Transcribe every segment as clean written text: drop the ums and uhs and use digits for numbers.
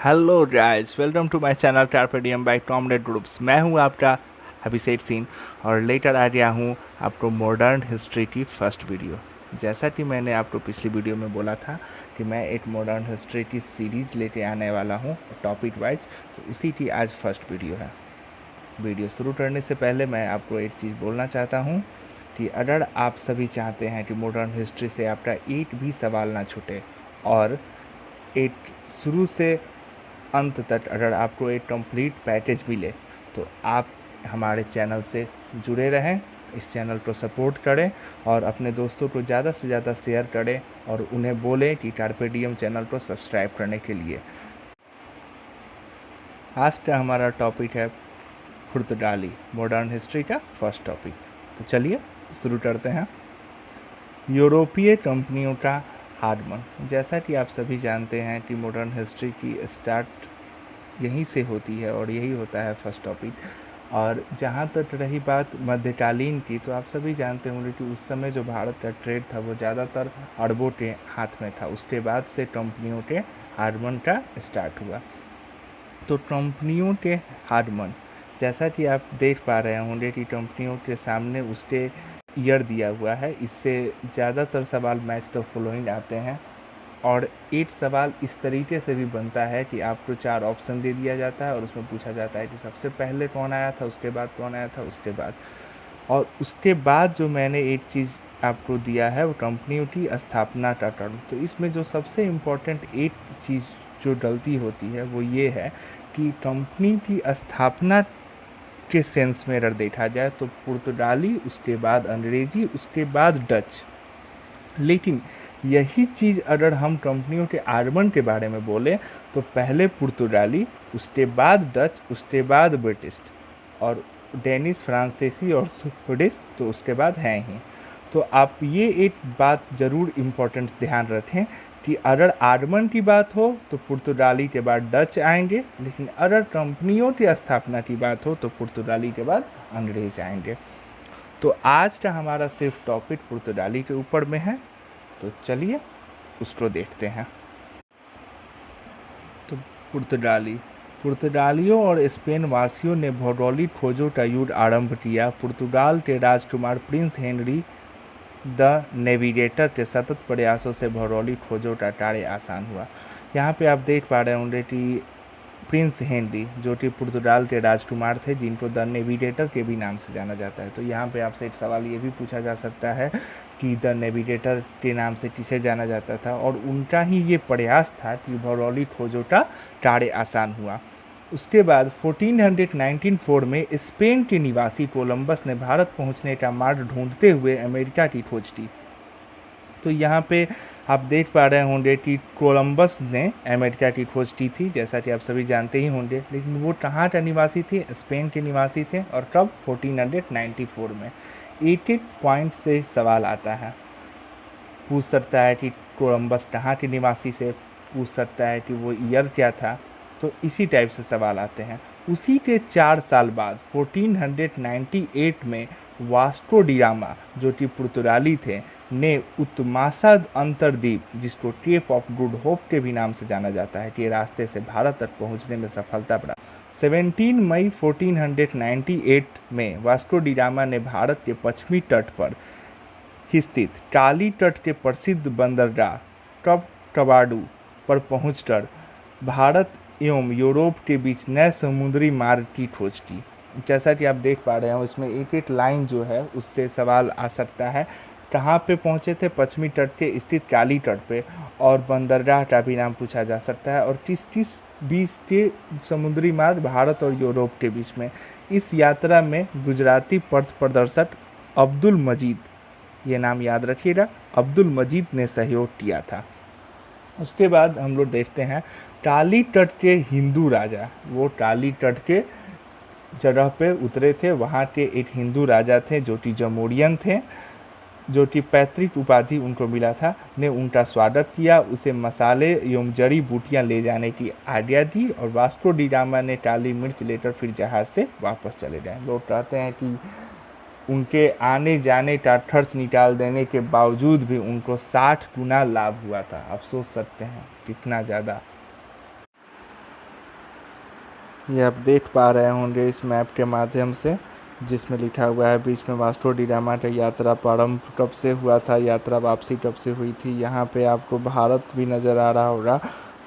Hello guys, welcome to my channel Torpedium by Tomnet groups. मैं हूं आपका अभिषेक सिंह और लेकर आ गया हूं आपको मॉडर्न हिस्ट्री की फर्स्ट वीडियो। जैसा कि मैंने आपको पिछली वीडियो में बोला था कि मैं एक मॉडर्न हिस्ट्री की सीरीज़ लेके आने वाला हूं टॉपिक वाइज, तो उसी की आज फर्स्ट वीडियो है। वीडियो शुरू करने से पहले मैं आपको एक चीज़ बोलना चाहता हूं कि अगर आप सभी चाहते हैं कि मॉडर्न हिस्ट्री से आपका एक भी सवाल ना छूटे और एक शुरू से अंत तक अगर आपको एक कंप्लीट पैकेज मिले, तो आप हमारे चैनल से जुड़े रहें, इस चैनल को सपोर्ट करें और अपने दोस्तों को ज़्यादा से ज़्यादा शेयर करें और उन्हें बोलें कि टारपेडियम चैनल को सब्सक्राइब करने के लिए। आज का हमारा टॉपिक है पुर्तगाली, मॉडर्न हिस्ट्री का फर्स्ट टॉपिक। तो चलिए शुरू करते हैं। यूरोपीय कंपनियों का आगमन। जैसा कि आप सभी जानते हैं कि मॉडर्न हिस्ट्री की स्टार्ट यहीं से होती है और यही होता है फर्स्ट टॉपिक। और जहाँ तक रही बात मध्यकालीन की, तो आप सभी जानते होंगे कि उस समय जो भारत का ट्रेड था वो ज़्यादातर अरबों के हाथ में था। उसके बाद से कंपनियों के आगमन का स्टार्ट हुआ। तो कंपनियों के आगमन, जैसा कि आप देख पा रहे होंगे कि कंपनियों के सामने उसके ईयर दिया हुआ है। इससे ज़्यादातर सवाल मैच द फॉलोइंग आते हैं और एक सवाल इस तरीके से भी बनता है कि आपको 4 ऑप्शन दे दिया जाता है और उसमें पूछा जाता है कि सबसे पहले कौन आया था, उसके बाद कौन आया था, उसके बाद। और उसके बाद जो मैंने एक चीज़ आपको दिया है वो कंपनियों की स्थापना का क्रम। तो इसमें जो सबसे इम्पोर्टेंट एक चीज़ जो गलती होती है वो ये है कि कंपनी की स्थापना के सेंस में अगर देखा जाए तो पुर्तगाली, उसके बाद अंग्रेजी, उसके बाद डच। लेकिन यही चीज़ अगर हम कंपनियों के आगमन के बारे में बोलें तो पहले पुर्तगाली, उसके बाद डच, उसके बाद ब्रिटिश और डेनिश, फ्रांसीसी और स्वीडिश तो उसके बाद हैं ही। तो आप ये एक बात ज़रूर इम्पोर्टेंट ध्यान रखें कि अगर आगमन की बात हो तो पुर्तगाली के बाद डच आएंगे, लेकिन अगर कंपनियों की स्थापना की बात हो तो पुर्तगाली के बाद अंग्रेज आएंगे। तो आज का हमारा सिर्फ टॉपिक पुर्तगाली के ऊपर में है, तो चलिए उसको देखते हैं। तो पुर्तगालियों और स्पेन वासियों ने भौगोलिक खोजों का युद्ध आरंभ किया। पुर्तगाल के राजकुमार प्रिंस हेनरी द नेविगेटर के सतत प्रयासों से भौगोलिक खोजों का कार्य आसान हुआ। यहाँ पे आप देख पा रहे होंगे कि प्रिंस हेनरी जो कि पुर्तगाल के राजकुमार थे, जिनको द नेविगेटर के भी नाम से जाना जाता है। तो यहाँ पे आपसे एक सवाल ये भी पूछा जा सकता है कि द नेविगेटर के नाम से किसे जाना जाता था, और उनका ही ये प्रयास था कि भौगोलिक खोजों का कार्य आसान हुआ। उसके बाद 1494 में स्पेन के निवासी कोलंबस ने भारत पहुंचने का मार्ग ढूंढते हुए अमेरिका की खोज की। तो यहाँ पे आप देख पा रहे होंगे कि कोलंबस ने अमेरिका की खोज की थी, जैसा कि आप सभी जानते ही होंगे। लेकिन वो कहाँ का निवासी थे? स्पेन के निवासी थे। और कब? 1494 में। एक एक पॉइंट से सवाल आता है, पूछ सकता है कि कोलंबस कहाँ के निवासी से, पूछ सकता है कि वो ईयर क्या था। तो इसी टाइप से सवाल आते हैं। उसी के 4 साल बाद 1498 में वास्को डी गामा, जो कि पुर्तगाली थे, ने उत्तमासा अंतरद्वीप, जिसको केप ऑफ गुड होप के भी नाम से जाना जाता है, के रास्ते से भारत तक पहुंचने में सफलता प्राप्त। 17 मई 1498 में वास्को डी गामा ने भारत के पश्चिमी तट पर स्थित काली तट के प्रसिद्ध बंदरगाह कबाडू पर पहुंचकर भारत एवं यूरोप के बीच नए समुद्री मार्ग की खोज की। जैसा कि आप देख पा रहे हो, इसमें एक एक लाइन जो है उससे सवाल आ सकता है। कहाँ पे पहुँचे थे? पश्चिमी तट के स्थित काली तट पे, और बंदरगाह का भी नाम पूछा जा सकता है, और किस किस बीच के समुद्री मार्ग भारत और यूरोप के बीच में। इस यात्रा में गुजराती पथ प्रदर्शक अब्दुल मजीद, ये नाम याद रखिएगा, अब्दुल मजीद ने सहयोग किया था। उसके बाद हम लोग देखते हैं काली तट के हिंदू राजा। वो काली तट के जगह पे उतरे थे, वहाँ के एक हिंदू राजा थे जो कि जमोरियन थे, जो कि पैतृक उपाधि उनको मिला था, ने उनका स्वागत किया, उसे मसाले एवं जड़ी बूटियाँ ले जाने की आज्ञा दी, और वास्को डी गामा ने काली मिर्च लेकर फिर जहाज़ से वापस चले गए। लोग कहते हैं कि उनके आने जाने का खर्च निकाल देने के बावजूद भी उनको 60 गुना लाभ हुआ था। आप सोच सकते हैं कितना ज़्यादा। ये आप देख पा रहे होंगे इस मैप के माध्यम से, जिसमें लिखा हुआ है बीच में वास्को डी गामा का यात्रा प्रारंभ कब से हुआ था, यात्रा वापसी कब से हुई थी। यहाँ पे आपको भारत भी नज़र आ रहा होगा,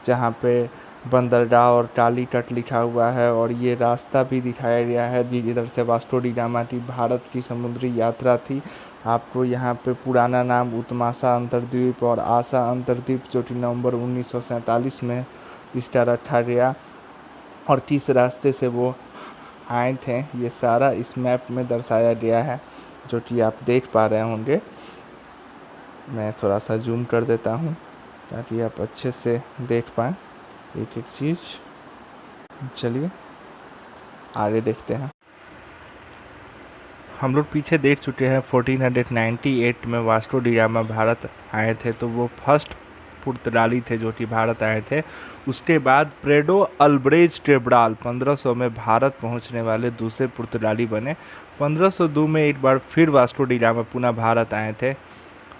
जहाँ पे बंदरगाह और कालीकट लिखा हुआ है, और ये रास्ता भी दिखाया गया है जिधर से वास्को डी गामा की भारत की समुद्री यात्रा थी। आपको यहाँ पे पुराना नाम उत्मासा अंतर्द्वीप और आशा अंतर्द्वीप, जो कि नवंबर 1947 में इसका रखा गया, और किस रास्ते से वो आए थे, ये सारा इस मैप में दर्शाया गया है, जो कि आप देख पा रहे होंगे। मैं थोड़ा सा जूम कर देता हूँ ताकि आप अच्छे से देख पाएँ एक एक चीज़। चलिए आगे देखते हैं। हम लोग पीछे देख चुके हैं 1498 में वास्को डी गामा भारत आए थे, तो वो फर्स्ट पुर्तगाली थे जो कि भारत आए थे। उसके बाद प्रेडो अल्ब्रेज केब्राल 1500 में भारत पहुंचने वाले दूसरे पुर्तगाली बने। 1502 में एक बार फिर वास्को डी गामा पुनः भारत आए थे।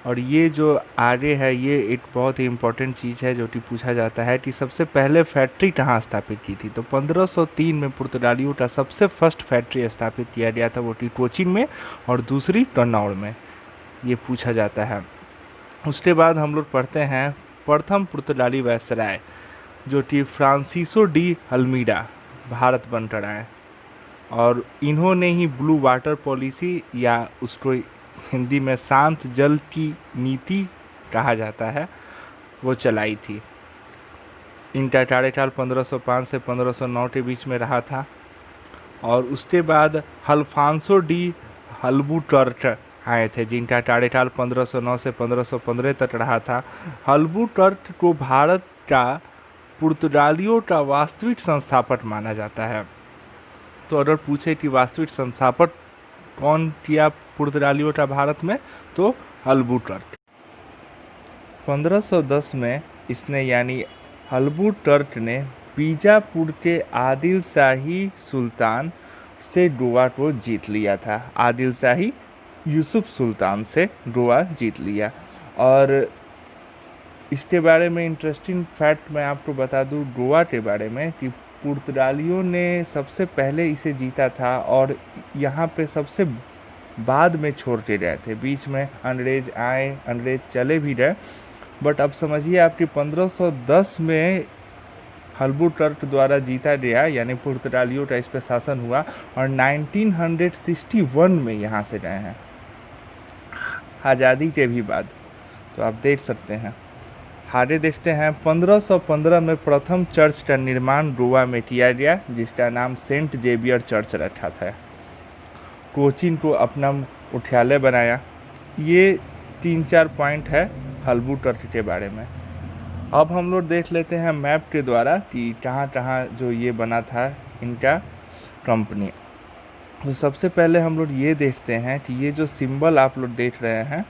और ये जो आगे है ये एक बहुत ही इम्पोर्टेंट चीज़ है जो कि पूछा जाता है कि सबसे पहले फैक्ट्री कहाँ स्थापित की थी। तो 1503 में पुर्तगालियों का सबसे फर्स्ट फैक्ट्री स्थापित किया गया था, वो कि कोचीन में, और दूसरी कन्नौज में, ये पूछा जाता है। उसके बाद हम लोग पढ़ते हैं प्रथम पुर्तगाली वायसराय जो कि फ्रांसिसो डी अल्मीडा भारत बनकर आए, और इन्होंने ही ब्लू वाटर पॉलिसी, या उसको हिंदी में शांत जल की नीति कहा जाता है, वो चलाई थी। इनका कार्यकाल 1505 से 1509 के बीच में रहा था। और उसके बाद अल्फांसो डी अल्बुकर्क आए थे, जिनका कार्यकाल 1509 से 1515 तक रहा था। अल्बुकर्क को भारत का पुर्तगालियों का वास्तविक संस्थापक माना जाता है। तो अगर पूछे कि वास्तविक संस्थापक कौन किया पुर्तगालियों का भारत में, तो अल्बुकर्क। 1510 में इसने यानी अल्बुकर्क ने बीजापुर के आदिल शाही सुल्तान से गोवा को जीत लिया था। आदिल शाही यूसुफ सुल्तान से गोवा जीत लिया। और इसके बारे में इंटरेस्टिंग फैक्ट मैं आपको बता दूं गोवा के बारे में कि पुर्तगालियों ने सबसे पहले इसे जीता था, और यहाँ पे सबसे बाद में छोड़ के गए थे। बीच में अंग्रेज आए, अंग्रेज चले भी गए, बट अब समझिए आपकी 1510 में अल्बुकर्क द्वारा जीता गया, यानी पुर्तगालियों का इस पर शासन हुआ, और 1961 में यहाँ से गए हैं, आज़ादी के भी बाद। तो आप देख सकते हैं। आगे देखते हैं। 1515 में प्रथम चर्च का निर्माण गोवा में किया गया, जिसका नाम सेंट जेवियर चर्च रखा था। कोचीन को अपना मुख्यालय बनाया। ये 3-4 पॉइंट है अल्बुकर्क के बारे में। अब हम लोग देख लेते हैं मैप के द्वारा कि कहाँ कहाँ जो ये बना था इनका कंपनी। तो सबसे पहले हम लोग ये देखते हैं कि ये जो सिंबल आप लोग देख रहे हैं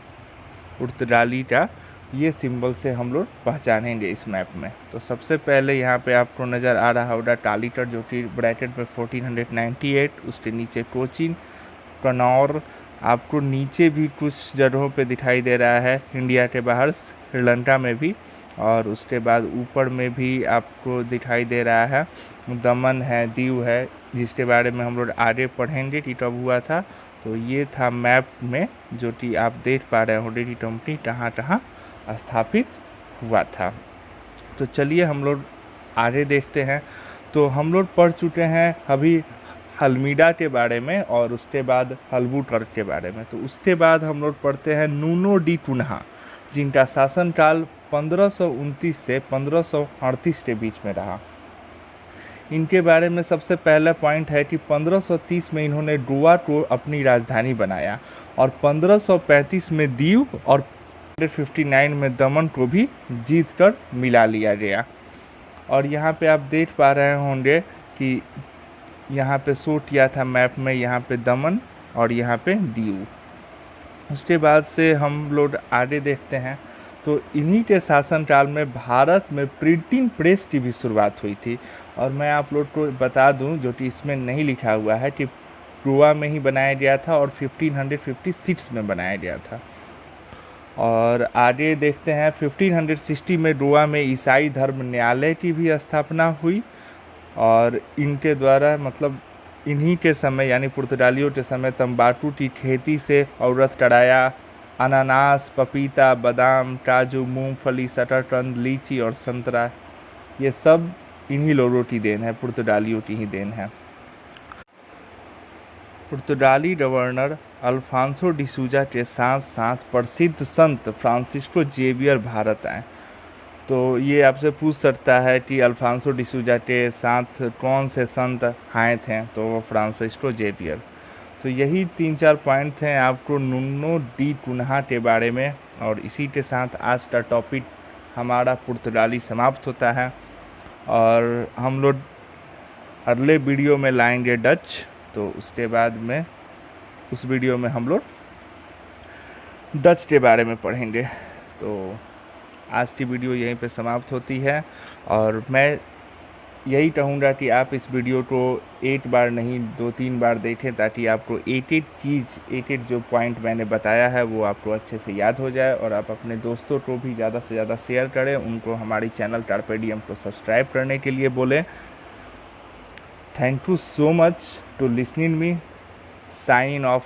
पुर्तगाली का, ये सिंबल से हम लोग पहचानेंगे इस मैप में। तो सबसे पहले यहाँ पे आपको नज़र आ रहा होगा कालीकट, जो कि ब्रैकेट में 1498, उसके नीचे कोचीन, कन्नौज, आपको नीचे भी कुछ जगहों पे दिखाई दे रहा है, इंडिया के बाहर श्रीलंका में भी, और उसके बाद ऊपर में भी आपको दिखाई दे रहा है दमन है, दीव है, जिसके बारे में हम लोग आगे पढ़ेंगे कि कब हुआ था। तो ये था मैप में जो कि आप देख पा रहे होंगे कि कंपनी कहाँ कहाँ स्थापित हुआ था। तो चलिए हम लोग आगे देखते हैं। तो हम लोग पढ़ चुके हैं अभी अल्मीडा के बारे में और उसके बाद अल्बुकर्क के बारे में। तो उसके बाद हम लोग पढ़ते हैं नूनो डी कुन्हा, जिनका शासनकाल 1529 से 1538 के बीच में रहा। इनके बारे में सबसे पहला पॉइंट है कि 1530 में इन्होंने गोवा को अपनी राजधानी बनाया, और 1535 में दीव और 1559 में दमन को भी जीतकर मिला लिया गया। और यहाँ पे आप देख पा रहे होंगे कि यहाँ पे शो किया था मैप में, यहाँ पे दमन और यहाँ पे दीव। उसके बाद से हम लोग आगे देखते हैं। तो इन्हीं के शासनकाल में भारत में प्रिंटिंग प्रेस की भी शुरुआत हुई थी। और मैं आप लोग को बता दूं, जो कि इसमें नहीं लिखा हुआ है, कि गोवा में ही बनाया गया था और 1556 में बनाया गया था। और आगे देखते हैं 1560 में गोवा में ईसाई धर्म न्यायालय की भी स्थापना हुई। और इनके द्वारा मतलब इन्हीं के समय यानी पुर्तगालियों के समय तंबाकू की खेती से औरत टराया, अनानास, पपीता, बादाम, काजू, मूंगफली, शकरकंद, लीची और संतरा, ये सब इन्हीं लोगों की देन है, पुर्तगालियों की ही देन है। पुर्तगाली गवर्नर अल्फांसो डिसूजा के साथ साथ प्रसिद्ध संत फ्रांसिस्को जेवियर भारत आए। तो ये आपसे पूछ सकता है कि अल्फांसो डिसूजा के साथ कौन से संत आए थे, तो वो फ्रांसिस्को जेवियर। तो यही 3-4 पॉइंट थे आपको नुन्नो डी कुन्हा के बारे में, और इसी के साथ आज का टॉपिक हमारा पुर्तगाली समाप्त होता है। और हम लोग अगले वीडियो में लाएंगे डच, तो उसके बाद में उस वीडियो में हम लोग डच के बारे में पढ़ेंगे। तो आज की वीडियो यहीं पे समाप्त होती है, और मैं यही कहूँगा कि आप इस वीडियो को एक बार नहीं 2-3 बार देखें, ताकि आपको एक-एक चीज़, एक-एक जो पॉइंट मैंने बताया है वो आपको अच्छे से याद हो जाए, और आप अपने दोस्तों को भी ज़्यादा से ज़्यादा शेयर करें, उनको हमारी चैनल कार्पे डियम को सब्सक्राइब करने के लिए बोलें। Thank you so much to listening me. Sign off.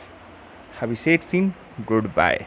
Have a safe scene. Goodbye.